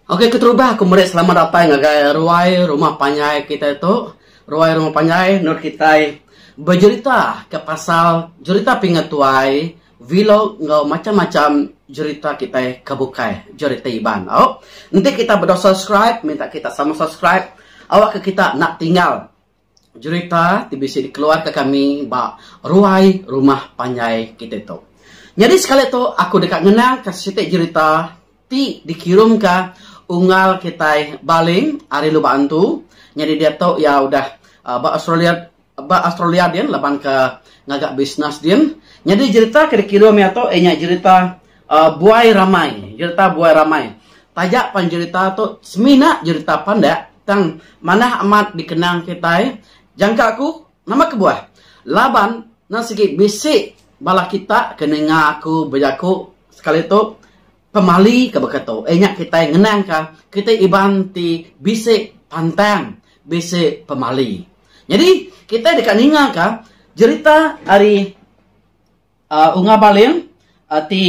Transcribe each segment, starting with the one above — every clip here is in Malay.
Oke, keterubah aku murid selamat datang ngagai ruai rumah panjai kita itu. Ruai rumah panjai nur kita bercerita ke pasal cerita pingetuai vlog ngau macam-macam cerita kita kebukai cerita iban. Oh, nanti kita berdoa subscribe, minta kita sama subscribe. Awak ke kita nak tinggal cerita bisa dikeluar ke kami ba ruai rumah panjai kita itu. Jadi sekali itu aku dekat ngenang ke sitik cerita dikirim ke unggal kita baling hari lu bantu. Jadi dia tahu ya udah ba Australia dia laban ke ngagak bisnis dia. Jadi cerita ke dikirim ya tahu cerita buai ramai, cerita buai ramai. Tajak pan cerita tu semina cerita panda tang mana amat dikenang kita. Jangka aku nama kebuah laban nasiki bisik bala kita kenenga aku berjaku sekali itu pemali ke beketo enyak kita ngenang ka kita ibanti bisik pantang bisik pemali. Jadi kita dekat ninga ka cerita hari unga baling di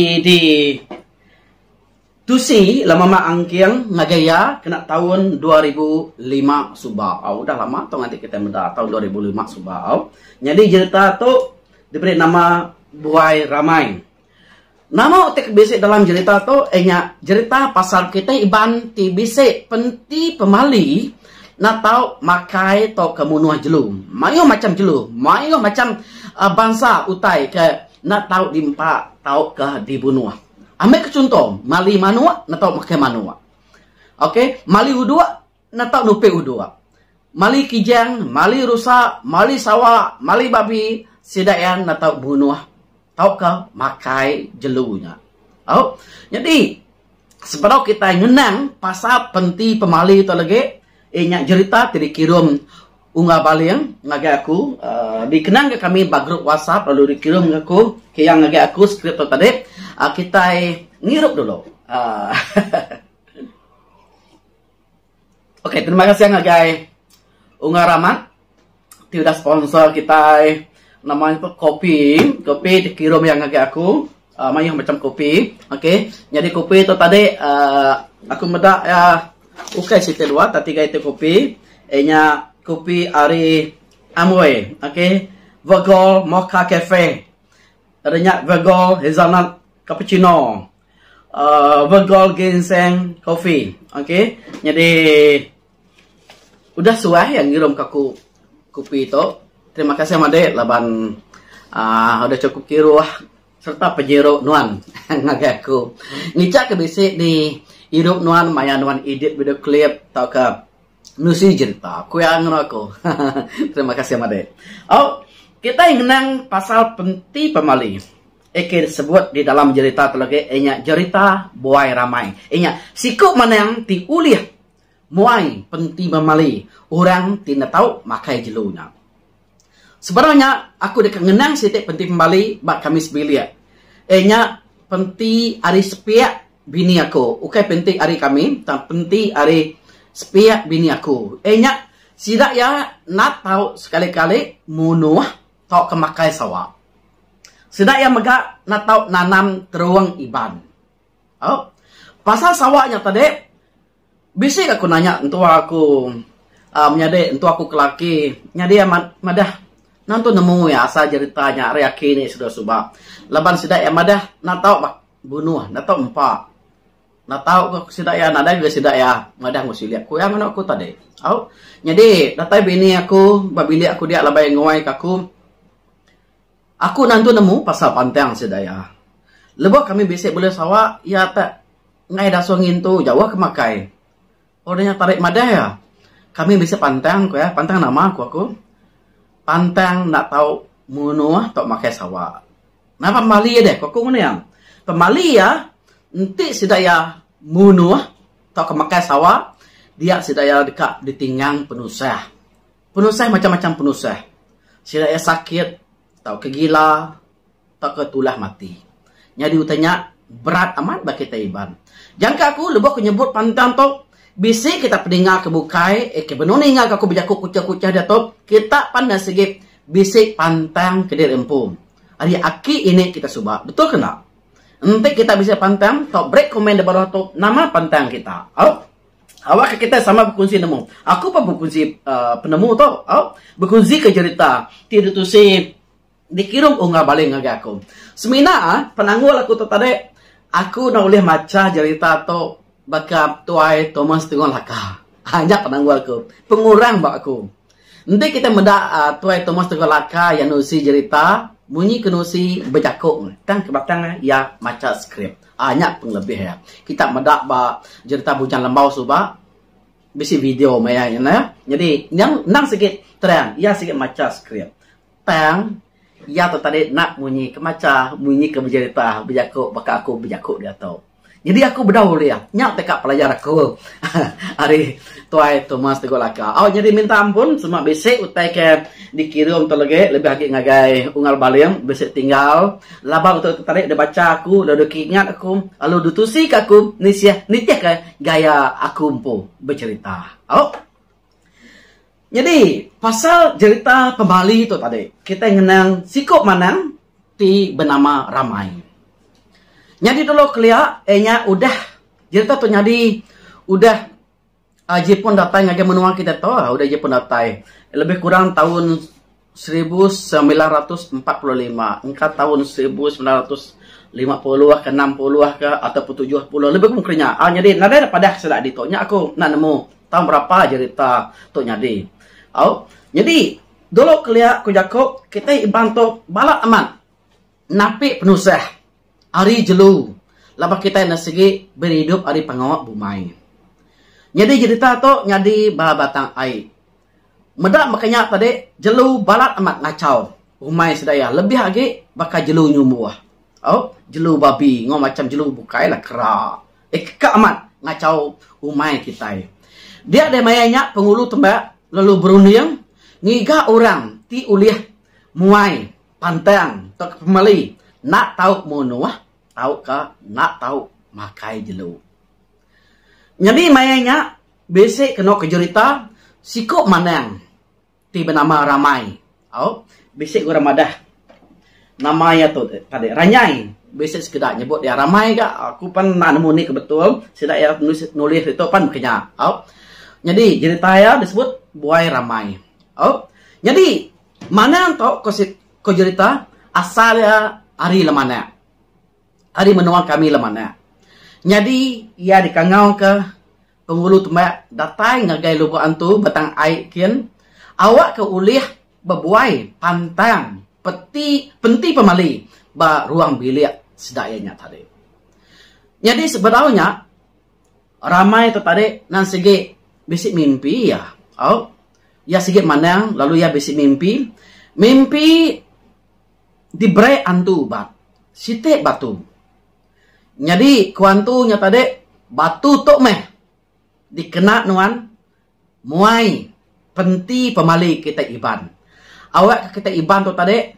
Tusi lama mak angkiang ngagaya kena tahun 2005 subah. Udah lama atau nanti kita mendak tahun 2005 subah. Jadi cerita tu diberi nama buai ramai. Nama otak bisik dalam cerita tu cerita pasal kita iban ti bisik penti pemali nak tahu makai tau kemunuh jelu. Mayo macam jelu, mayo macam bangsa utai ke nak tahu dimpa tahu ke dibunuh. Ambil ke contoh, mali manua, nak tahu makai manua. Okey, mali udua, nak tahu nupe udua. Mali kijang, mali rusa, mali sawa, mali babi, sidayan nak tahu bunuh. Tahu ke makai jelunya. Oh, jadi sebab kita ngenang pasal penti pemali itu lagi, inyak cerita dari kirim unggah baling ngagak aku dikenang ke kami ba grup WhatsApp lalu dikirim ke aku yang ngagak aku skrip tadi kita ngirup dulu. Oke, terima kasih ngagak unggah ramat tidak sponsor kita namanya itu kopi dikirim yang ngagak aku mayang macam kopi. Oke, jadi kopi itu tadi aku medak ya ukai situ dua tadi itu kopi kopi ari Amway, okay? Virgil Mocha Cafe. Adanya Virgil Hazelnut Cappuccino. Virgil Ginseng Coffee, okay? Jadi udah suai yang ngirim ke aku kopi itu. Terima kasih Made laban udah cukup kiruah serta pejero nuan ngagak aku. Ngicak ke bisik di hidup nuan maya nuan edit video klip tau ke nusi cerita, aku yang aku. Terima kasih Made. Oh, kita ngenang pasal penti pemali. Eke disebut di dalam cerita terlagi cerita buai ramai. Sikuk mana yang diuliah muai penti pemali. Orang tidak tahu makai jelunya. Sebenarnya aku dekat ngenang sitik penti pemali bak kami sebilia. Penti ari sepiak bini aku. Ukai penti ari kami, tak penti ari sepiak bini aku. Sidak ya nak tahu sekali-kali munuh tahu kemakai sawah. Sidak ya megak nak tahu nanam teruang iban. Oh, pasal sawahnya tadi, bisik aku nanya entu aku menyade entu aku kelaki nyade ya madah nanti nemu ya asal ceritanya reaki ini sudah subah. Laban sidak ya madah nak tahu bunuh, nak tahu empat. Nak tahu sidak ya nada juga sidak ya madah ngusi lihat ku yang aku tadi. Oh, jadi datai bini aku babili aku dia labai ngoi kaku. Aku nanti nemu pasal pantang sidak ya. Lebok kami bisik boleh sawa ya tak ngai dasongin tu Jawa kemakai. Orangnya tarik madah ya. Kami bisa pantang ku ya, pantang nama aku. Pantang nak tahu munuh tak makai sawa. Nah pemali ya deh, aku mana yang pemali ya. Nanti sidaya munuh atau kemakai sawah dia sidaya dekat ditinggang penusah macam-macam penusah sidaya sakit atau kegila atau ketulah mati. Jadi utanya berat amat bagi kita iban. Jangka aku lebok menyebut pantang to bisi kita peninga kebukai kebenuninga aku berjaku kucah-kucah dato kita pandang segi bisi pantang kedir empum. Hari aki ini kita subah betul kena. Nanti kita bisa pantang, top break komen di bawah tu nama pantang kita. Oh. Awak kita sama berkongsi nemu. Aku pun berkongsi penemu tu. Berkongsi ke cerita. Tidak tu si dikirim unggah balik ngagak aku. Semina penanggul aku tu tadi. Aku nak boleh maca cerita tu bakal tuai Thomas tengok laka. Hanya penanggul aku. Pengurang bak aku. Nanti kita mendak tuai Thomas tengok laka yang nusi cerita. Bunyi ke nusi berjakuk. Tang ke batang ya maca skrip. Hanya penglebih ya. Kita mendak ba cerita bujang lembau subah bisi video maya ya. Jadi yang nang sikit terang, ya sikit maca skrip. Tang ya tu tadi nak bunyi ke maca, bunyi ke bercerita, berjakuk baka aku berjakuk dia tahu. Jadi aku berdaul dia. Nyak tekak pelajar aku. Hari tuai Thomas tegok laka. Jadi minta ampun semua besek utai ke dikirim terlege lebih lagi ngagai unggal baling besek tinggal. Laba untuk tarik dia baca aku, lalu ingat aku, lalu dutusi ke aku nitiah ke gaya aku empu bercerita. Jadi pasal cerita pembali itu tadi kita ngenang sikok manang ti bernama Ramai. Jadi dulu kelia, udah cerita tu jadi udah Jepun datai ngagai menua kita tahu, udah Jepun datai lebih kurang tahun 1945, engkau tahun 1950 ke 60 ke ataupun 70 lebih kurangnya. Jadi nada pada sedak ditonya aku nak nemu tahun berapa cerita tu jadi. Jadi dulu kelia ku Jakob kita bantu balak aman napi penusah. Hari jelu, lepas kita nak segi berhidup hari pengawak bumai. Jadi cerita tu jadi batang air. Medak makanya tadi jelu balat amat ngacau. Bumai sedaya lebih lagi bakal jelu nyumbuh. Jelu babi, ngom macam jelu bukai lah kera. Kek amat ngacau umai kita. Dia ada mayanya pengulu tembak lalu berunding ngiga orang ti uliah muai pantang tok pemali nak tahu monoah. Tahu ka nak tahu makai jelu. Jadi mayanya basic kena ke cerita sikok manang ti bernama Ramai. Basic gua Ramadah. Namanya tu tadi Ranyai. Basic sekedar nyebut dia Ramai ka. Aku pan nak nemu ni kebetul. Sedak ya nulis itu pan kenya. Jadi cerita ya disebut Buai Ramai. Jadi mana tu ko cerita asalnya hari lemana. Hari menua kami lemana. Jadi ia dikangau ke penghulu tembak datai ngagai lupa antu batang air kian. Awak ke ulih berbuai pantang penti pemali ba ruang bilik sedayanya tadi. Jadi sebenarnya Ramai tu tadi nan segi bisik mimpi ya. Ya segi manang lalu ya bisik mimpi. Mimpi diberi antu bat. Sitek batu. Jadi kuantunya tadi batu tok meh dikena nuan muai penti pemali kita iban. Awak kita iban tu tadi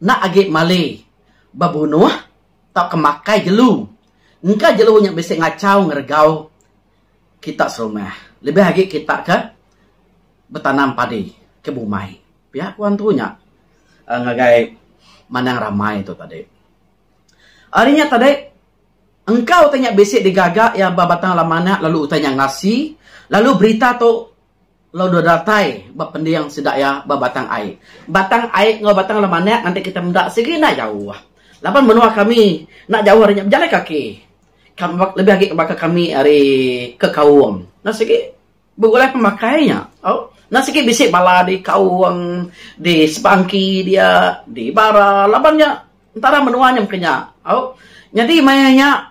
nak agak mali babunuh tak kemakai jelu. Engkau jelu yang bisa ngacau ngergau kita serumah. Lebih lagi kita ke bertanam padi ke bumai. Pihak kuantunya ngagai manang Ramai tu tadi. Harinya tadi engkau tanya basic digagak ya babatang lamana lalu tanya ngasih lalu berita tu lalu datai bapendiang sedak ya babatang air. Batang air ngau batang lamana nanti kita mendak segi nak jauh. Lapan menua kami nak jauh harinya berjalan kaki. Kami lebih lagi bakal kami hari ke Kawung. Nah segi bergulai pemakainya. Nah segi basic bala di Kawung, di Sepangki dia, di Bara, lapannya antara menuanya mungkinnya. Jadi mayanya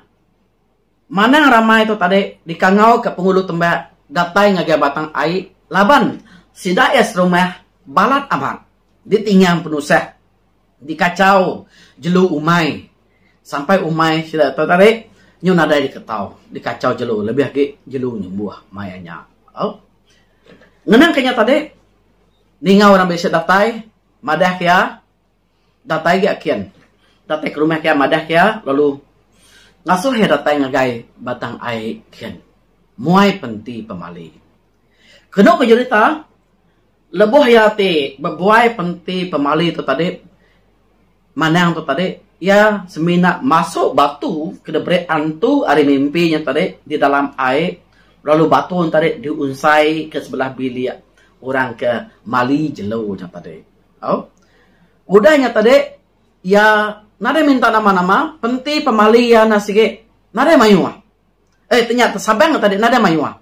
Manang Ramai itu tadi dikangau ke penghulu tembak datai ngagai batang air laban sidak es rumah balat amat ditinggang penusah dikacau jelu umai sampai umai sidak itu tadi nyu nadai diketau dikacau jelu lebih lagi jelu nyembuh mayanya. Ngenang kenya tadi ningau orang biasa datai madah kia datai kia kian datai ke rumah kia madah kia lalu ngasuh ya datai ngagai batang air kian. Muai penti pemali. Kena ke cerita lebuh ya te berbuai penti pemali tu tadi manang tu tadi ya semina masuk batu ke debre antu hari mimpinya tadi di dalam air Lalu batun tadi diunsai ke sebelah bilik orang ke mali jelo tadi. Oh. Udahnya tadi ya nade minta nama-nama penti pemali ya nasige nade mayua. Ternyata sabang tadi nade mayua.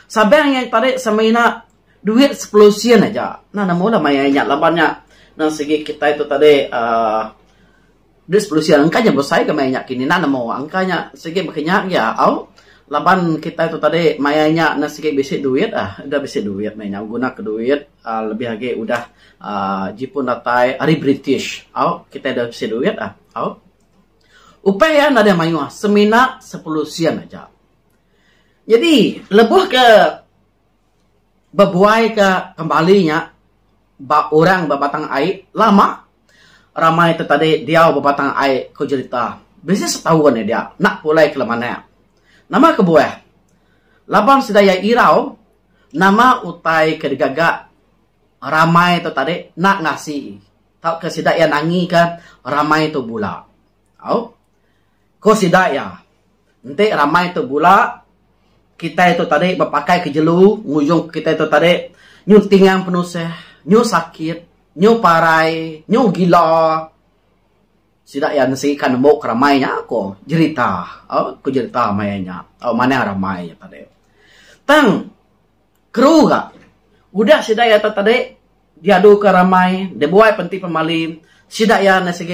Sabang yang tadi semina duit 10 sen aja. Nah mula mayanya labannya nasige kita itu tadi duit 10 sen angkanya bosai ke mayanya kini mau angkanya sige makanya ya au laban kita itu tadi mayanya nasige besi duit udah besi duit mayanya guna ke duit lebih lagi udah jipun datai hari British kita udah besi duit upaya nada mayu semina 10 sen aja. Jadi lebih ke bebuai ke kembalinya orang babatang air lama ramai itu tadi dia babatang air kau cerita biasanya setahun ya dia nak mulai ke mana nama kebuah laban sedaya irau nama utai kedegaga ramai itu tadi nak ngasih tau ke sedaya nangi kan ramai itu bula ko sedaya nanti ramai itu bula kita itu tadi berpakai ke jelu ngujung kita itu tadi nyunting yang penuh nyu sakit nyu parai nyu gila sidak yang nasi kan mau keramainya aku cerita aku cerita mainnya mana ramai tadi tang kru gak udah sidak ya tadi diadu ke ramai dibuai penti pemali sidak ya nasi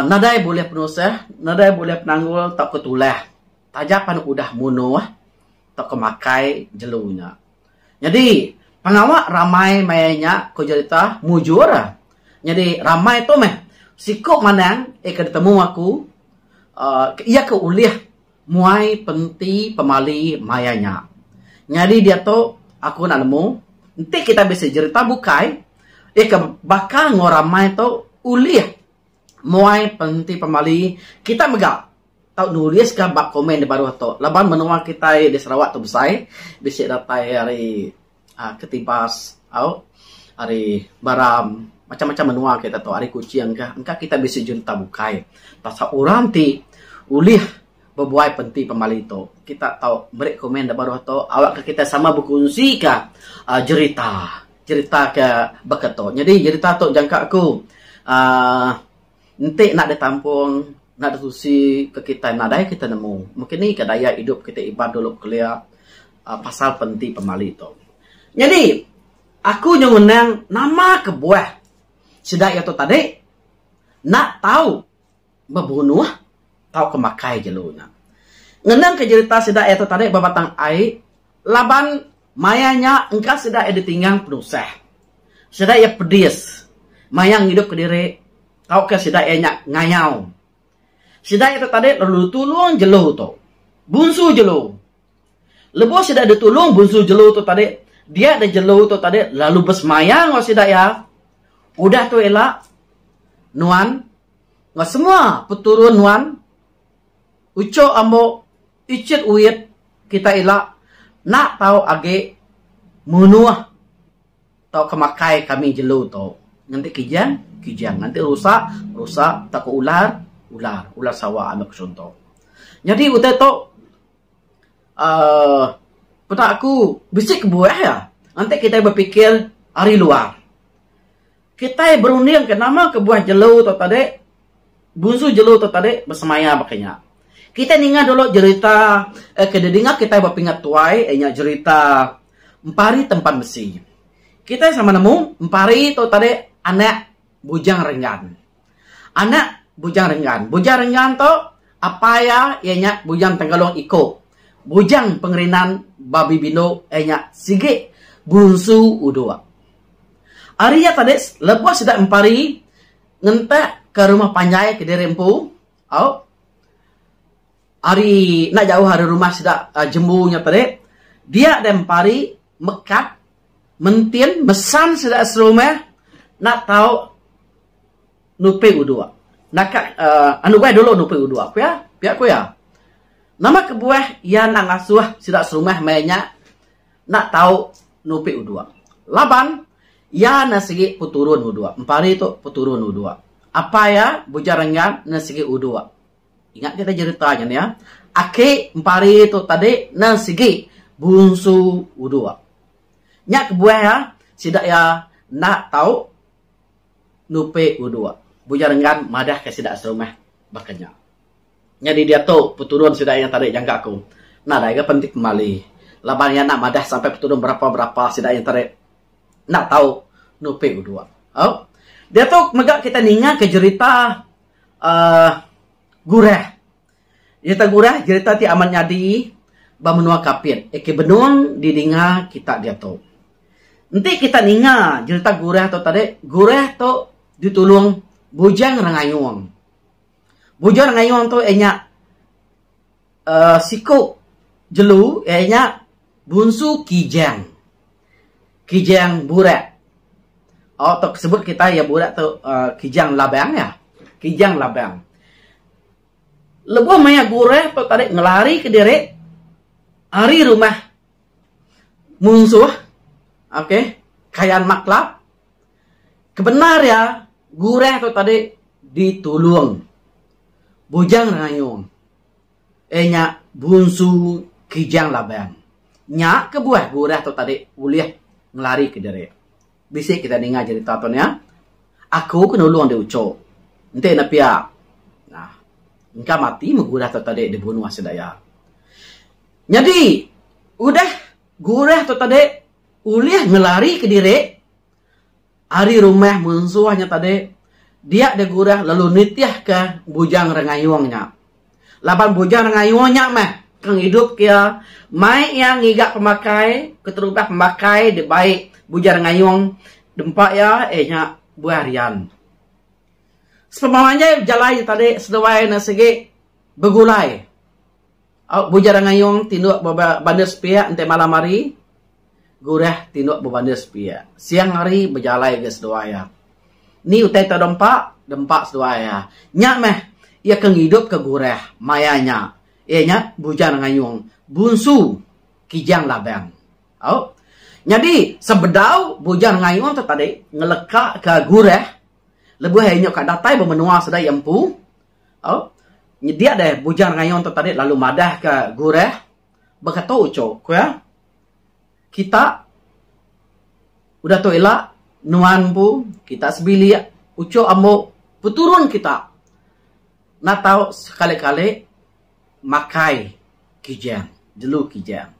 nadai boleh penuh nadai boleh penanggul tak ketuleh tajapan udah munuh tak kemakai jelunya jadi pengawak ramai mainnya aku cerita mujur jadi ramai tu meh sikok manang ketemu aku ia ke uliah muai penti pemali mayanya jadi dia tu aku nak nemu nanti kita bisa cerita bukai ke bakal ngoramai tu uliah muai penti pemali kita megak tau nulis ke bak komen di baru tu laban menua kita di Sarawak tu besai bisa datai hari ketibas hari baram macam-macam menua kita tu hari kucing engkau kita bisa junta bukai pasal orang ti ulih berbuai penti pemali tu kita tahu beri komen di baru tu awak ke kita sama berkongsi ke cerita ke beketo jadi cerita tu jangka aku nanti nak ditampung nak ditusi ke kita nadai kita nemu mungkin ni ke daya hidup kita ibad dulu kuliah pasal penti pemali tu jadi aku nyunang nama kebuah sidak itu tadi nak tahu membunuh tahu kemakai jelunya ngenang ke cerita sidak itu tadi babatang air laban mayanya engkau sidak ditinggang penusah sidak ya pedis mayang hidup ke diri tahu ke sidak ya ngayau sidak itu tadi lalu tulung jelu tu bunsu jelu lepas sidak ditulung bunsu jelu tu tadi dia ada jelu tu tadi lalu besmayang sidak ya udah tu elak nuan nggak semua peturun nuan uco ambo icit uit kita elak nak tahu age munuah tahu kemakai kami jelu tu nanti kijang nanti rusak tak ular sawah anak contoh jadi udah tu pada aku bisik buah ya nanti kita berpikir hari luar kita berunding ke nama ke buah jelu tu tadi bunsu jelu tu tadi bersemaya makanya kita ningat dulu cerita kededinga kita berpingat tuai cerita empari tempat besi kita sama nemu empari tu tadi anak bujang renggan bujang renggan tu apa ya ianya bujang tenggalong iko bujang pengerinan babi bino sige bunsu udua Arya tadi lepas sudah empari ngentek ke rumah panjai ke derempu hari nak jauh hari rumah sudah jembunya tadi dia ada empari mekat mentin mesan sudah serumah nak tahu nupe udua nak anu gue dulu nupe udua pihak ku ya nama kebuah ya nak ngasuh sudah serumah mainnya nak tahu nupe udua laban ya nasigi puturun udua empari itu puturun udua apa ya bujarangan nasigi udua ingat kita ceritanya ya ake empari tu tadi na sigi bunsu udua. Nyak kebuah ya, sidak ya nak tahu nupe udua. Bujarengan madah ke sidak serumah bakanya. Jadi dia tu peturun sidak yang tadi jangka aku. Nah, dah penting kembali. Labannya nak madah sampai peturun berapa sidak yang tadi nak tahu nupe udua. Oh, dia tu megak kita ninga ke cerita gureh. Cerita gureh, cerita ti aman nyadi bamenua kapit. Eke benun didinga kita dia tu. Nanti kita ninga cerita gureh tu tadi. Gureh tu ditulung bujang rangayuang. Bujang rangayuang tu enya siku jelu enya bunsu kijang. Kijang burak. Oh, tu sebut kita ya burak tu kijang labang ya. Kijang labang. Lebuh maya gureh tu tadi ngelari ke diri hari rumah musuh. Oke, kayan maklab. Kebenar ya, gureh tu tadi ditulung. Bujang rangayung. Enya bunsu kijang labang. Nya kebuah gureh tu tadi uliah ngelari ke diri. Bisik kita dengar cerita tu ya. Aku kenulung dia ucap. Nanti nak pia. Nah, engkau mati menggureh tu tadi dibunuh sedaya. Jadi, udah gureh tu tadi uliah ngelari ke diri. Hari rumah musuhnya tadi. Dia ada gureh lalu nitiah ke bujang rengayuangnya. Laban bujang rengayuangnya mah. Kang hidup kia. Mai yang ngigak pemakai. Keterubah pemakai. Di baik bujang rengayuang. Dempak ya. Nya buah harian. Sepemamanya jalai tadi. Sedawai nasigi. Begulai. Bujang rengayuang tinduk bandar sepia. Nanti malam hari. Gureh tinduk berbandar sepia. Siang hari berjalai ke sedawaya. Ni utai tak dempak sedawaya. Nyak meh, ia keng hidup ke gureh, mayanya. Ia bujang rangayung, bunsu, kijang labang. Oh. Jadi, sebedau bujang rangayung tu tadi, ngelekak ke gureh, lebih hanya kat datai bermenua sedai empu. Oh. Dia deh bujang rangayung tu tadi, lalu madah ke gureh, berkata ucok, ya. Kita udah tu elak nuan pu kita sebili ucok ambo peturun kita nak tahu sekali-kali makai kijang jelu kijang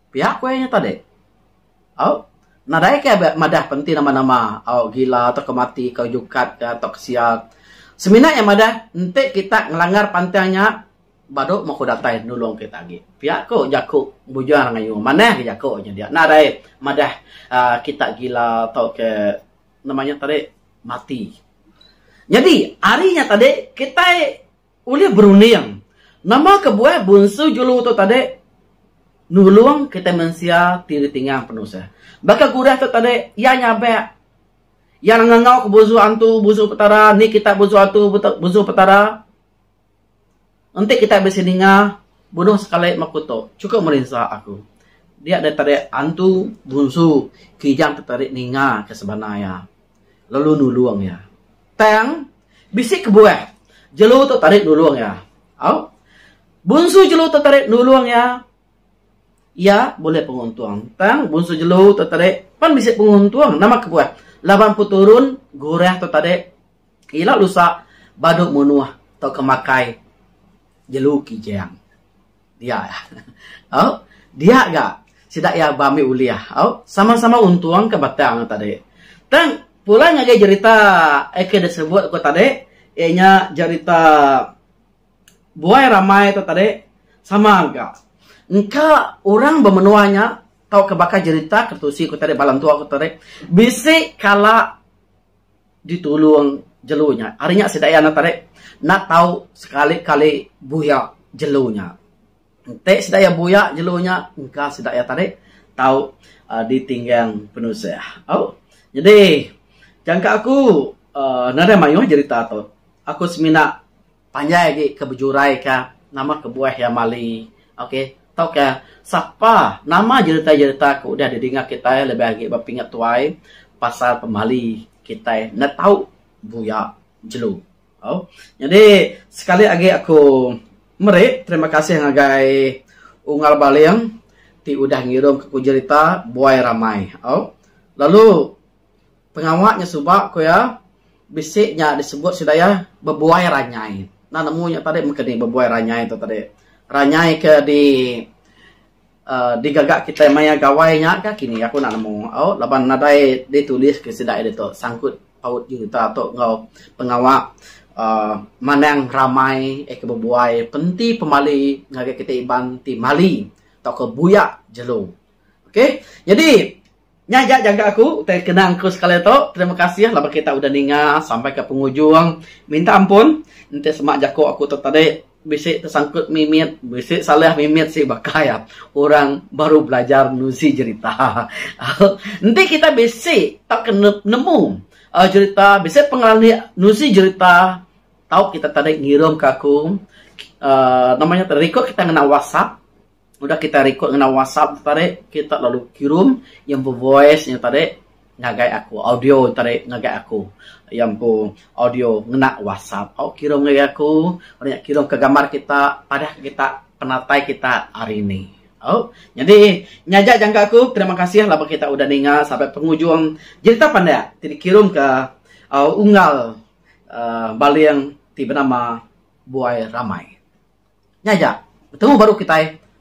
pihak kuenya tadi nadai ke madah penting nama-nama gila atau kemati kau jukat atau kesial seminat yang madah nanti kita ngelanggar pantainya baru mau datai nulung kita lagi. Pihak ko jaku bujang ngayu mana ke jaku nya dia. Nah dai madah kita gila atau ke namanya tadi mati. Jadi harinya tadi kita uli berunding. Nama kebuah bunsu julu tu tadi nulung kita mensia tiri tinggal penuh sah. Baka gurah tu tadi ya nyabe. Yang ngangau ke busu antu busu petara ni kita busu antu busu petara. Nanti kita bersininga bunuh sekali makuto. Cukup merinsa aku. Dia ada tarik antu bunsu kijang tertarik ninga ke sebenarnya. Lalu nuluang ya. Tang bisik kebuah. Jelu tu tarik nuluang ya. Bunsu jelu tertarik nuluang ya. Ya boleh penguntuang. Tang bunsu jelu tertarik pan bisik penguntuang nama kebuah. Laban puturun gureh tertarik. Ila lusa baduk munuah atau kemakai. Jelu kijang. Dia. Dia gak? Sidak ya bami uliah. Sama-sama untuang ke batang tadi. Tang pula ngagai cerita eke disebut aku tadi. Ianya cerita buai ramai itu tadi. Sama gak? Engkau orang bermenuanya tahu kebakar cerita ketusi aku tadi balang tua aku tadi. Bisik kala ditulung jelunya. Harinya sidak ya tadi. Nak tahu sekali-kali buya jelunya. Nanti sedaya buya jelunya, engkau sedaya tarik tahu ditinggang penuh saya. Jadi jangka aku nada mayu cerita tu. Aku semina panjang lagi kebejurai ka nama kebuah yang mali. Oke, tahu ke siapa nama cerita-cerita aku udah didengar kita lebih lagi berpingat tuai pasal pemali kita. Nak tahu buya jelu. Jadi sekali lagi aku Meri, terima kasih ngagai unggal baliang ti udah ngirim ke kujerita buai ramai. Oh. Lalu pengawaknya subak ko ya bisiknya disebut sudah ya bebuai ranyai. Nah namunya tadi mungkin bebuai ranyai itu tadi. Ranyai ke di gagak kita maya gawainya kah kini aku nak nemu. Oh, laban nadai ditulis ke sedai itu sangkut paut juta atau ngau pengawak manang ramai kebebuai penti pemali ngagai kita iban ti mali atau ke buyak jelo. Oke, jadi nyajak jaga aku terkenang aku sekali itu. Terima kasih lah kita udah ninga sampai ke penghujung. Minta ampun nanti semak jako aku tadi bisik tersangkut mimit, bisik salah mimit si bakaya. Orang baru belajar nusi cerita. Nanti kita bisik tak kena nemu cerita, bisik pengalaman nusi cerita. Tahu kita tadi ngirim ke aku namanya tadi record kita ngena WhatsApp. Udah kita record ngena WhatsApp tadi kita lalu kirim yang voice yang tadi ngagai aku audio tadi ngagai aku yang audio ngena WhatsApp. Oh kirim ngagai aku, banyak kirim ke gambar kita pada kita penatai kita hari ini. Oh, jadi nyajak jangka aku terima kasih lah kita udah dengar sampai penghujung. Jadi tak pandai jadi kirim ke unggal baliang tiba nama buai ramai. Nyajak bertemu baru kita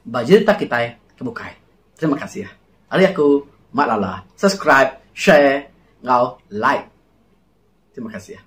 bajerita kita kebukai. Terima kasih ya. Hari aku Mak Lala. Subscribe, share, ngau, like. Terima kasih ya.